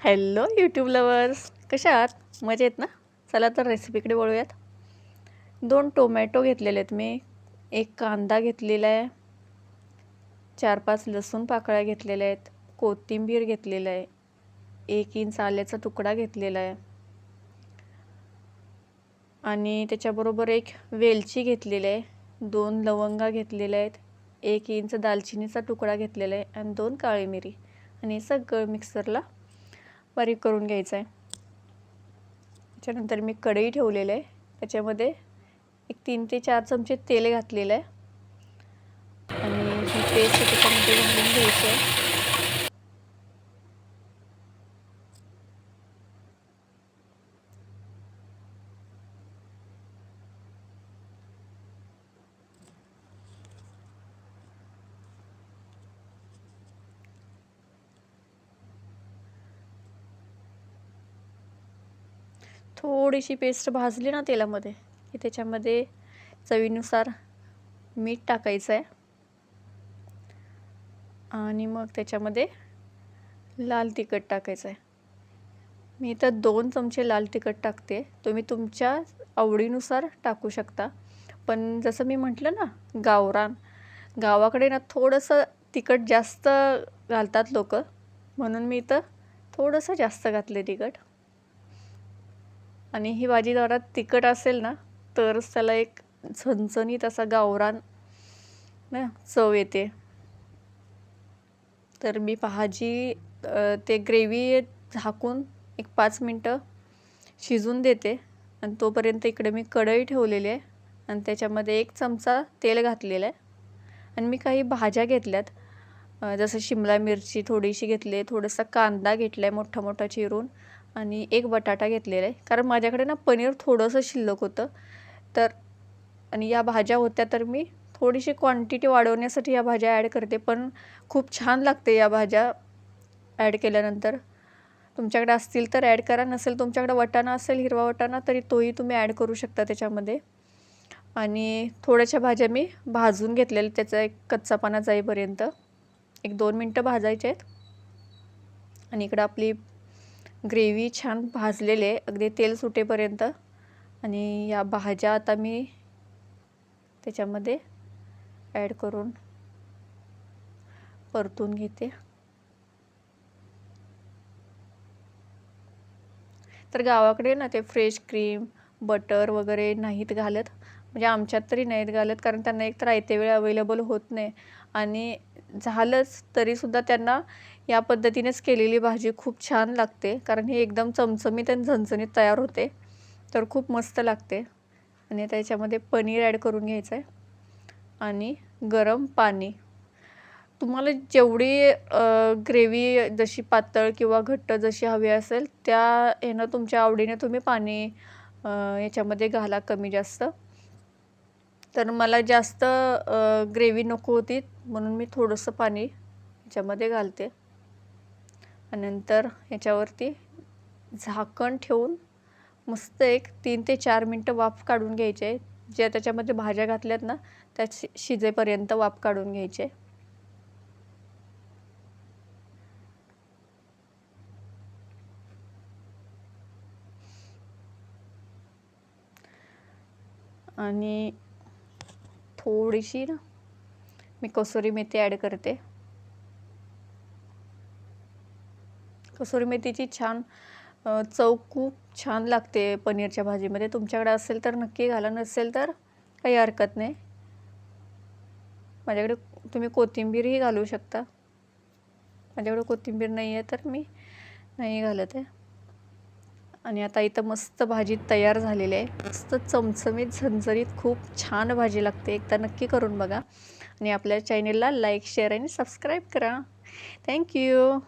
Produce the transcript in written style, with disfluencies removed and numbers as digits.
Hello YouTube lovers, कशा आहात? मजेत ना? चला तर रेसिपीकडे वळूयात. 2 टोमॅटो घेतलेले आहेत मी, 1 कांदा घेतलेला आहे, 4-5 लसूण पाकळ्या घेतलेल्या आहेत, कोथिंबीर घेतलेलं आहे, 1 इंच आल्याचा तुकडा घेतलेला आहे आणि त्याच्याबरोबर 1 वेलची घेतलेली आहे, 2 लवंगा घेतलेल्या आहेत, 1 इंच दालचिनीचा तुकडा घेतलेला आहे आणि 2 काळी मिरी आणि सगळं मिक्सरला बारीक करून घ्यायचं आहे. त्याच्यानंतर मी कढई ठेवलेलं आहे, त्याच्यामध्ये एक 3 ते 4 चमचे तेल घातलेलं आहे आणि ही पेस्ट त्याच्यामध्ये घालून घ्यायची आहे. थोडीशी पेस्ट भाजली ना तेलामध्ये की त्याच्यामध्ये चवीनुसार मीठ टाकायचं आहे आणि मग त्याच्यामध्ये लाल तिखट टाकायचं आहे. मी इथं 2 चमचे लाल तिखट टाकते, तुम्ही तुमच्या आवडीनुसार टाकू शकता. पण जसं मी म्हटलं ना, गावाकडे ना थोडंसं तिखट जास्त घालतात लोक, म्हणून मी इथं थोडंसं जास्त घातले तिखट. आणि ही भाजी जरा तिखट असेल ना तरच त्याला एक झणझणीत असा गावरान ना चव येते. तर मी भाजी ते ग्रेव्ही झाकून एक 5 मिनटं शिजून देते आणि तोपर्यंत इकडे मी कढई ठेवलेली आहे आणि त्याच्यामध्ये 1 चमचा तेल घातलेलं आहे आणि मी काही भाज्या घेतल्यात, जसं शिमला मिरची थोडीशी घेतली, थोडासा कांदा घेतला आहे मोठा मोठा चिरून आणि 1 बटाटा घेतलेला आहे, कारण माझ्याकडे ना पनीर थोडंसं शिल्लक होतं. तर आणि या भाज्या होत्या तर मी थोडीशी क्वांटिटी वाढवण्यासाठी या भाज्या ॲड करते, पण खूप छान लागते या भाज्या ॲड केल्यानंतर. तुमच्याकडे असतील तर ॲड करा, नसेल तुमच्याकडे वाटाणा असेल हिरवा वाटाणा तरी तोही तुम्ही ॲड करू शकता त्याच्यामध्ये. आणि थोड्याशा भाज्या मी भाजून घेतलेल्या, त्याचा एक कच्चापणा जाईपर्यंत 1-2 मिनटं भाजायचे आहेत. आणि इकडं आपली ग्रेव्ही छान भाजलेली आहे अगदी तेल सुटेपर्यंत आणि या भाज्या आता मी त्याच्यामध्ये ॲड करून परतून घेते. तर गावाकडे ना ते फ्रेश क्रीम बटर वगैरे नाहीत घालत, म्हणजे आमच्यात तरी नाहीत घालत, कारण त्यांना एकतर आयते वेळ अवेलेबल होत नाही आणि झालंच तरीसुद्धा त्यांना या पद्धतीनेच केलेली भाजी खूप छान लागते, कारण ही एकदम चमचमीत आणि झणझणीत तयार होते, तर खूप मस्त लागते. आणि त्याच्यामध्ये पनीर ॲड करून घ्यायचं आहे आणि गरम पाणी. तुम्हाला जेवढी ग्रेव्ही जशी पातळ किंवा घट्ट जशी हवी असेल त्या ह्यानं तुमच्या आवडीने तुम्ही पाणी याच्यामध्ये घाला कमी जास्त. तर मला जास्त ग्रेव्ही नको होती म्हणून मी थोडंसं पाणी याच्यामध्ये घालते आणि नंतर ह्याच्यावरती झाकण ठेवून मस्त एक 3 ते 4 मिनटं वाफ काढून घ्यायचे. ज्या त्याच्यामध्ये भाज्या घातल्यात ना त्या शिजेपर्यंत वाफ काढून घ्यायचे. आणि थोडीशी ना मी कसुरी मेथी ॲड करते. कसुरी मेथीची छान चव खूप छान लागते पनीरच्या भाजीमध्ये. तुमच्याकडे असेल तर नक्की घाला, नसेल तर काही हरकत नाही. माझ्याकडे तुम्ही कोथिंबीरही घालू शकता, माझ्याकडे कोथिंबीर नाही आहे तर मी नाही घालत आहे. आणि आता इथं मस्त भाजी तयार झालेली आहे, मस्त चमचमीत झणझणीत खूप छान भाजी लागते. एकदा नक्की करून बघा आणि आपल्या चॅनेलला लाईक शेअर आणि सबस्क्राईब करा. थँक्यू.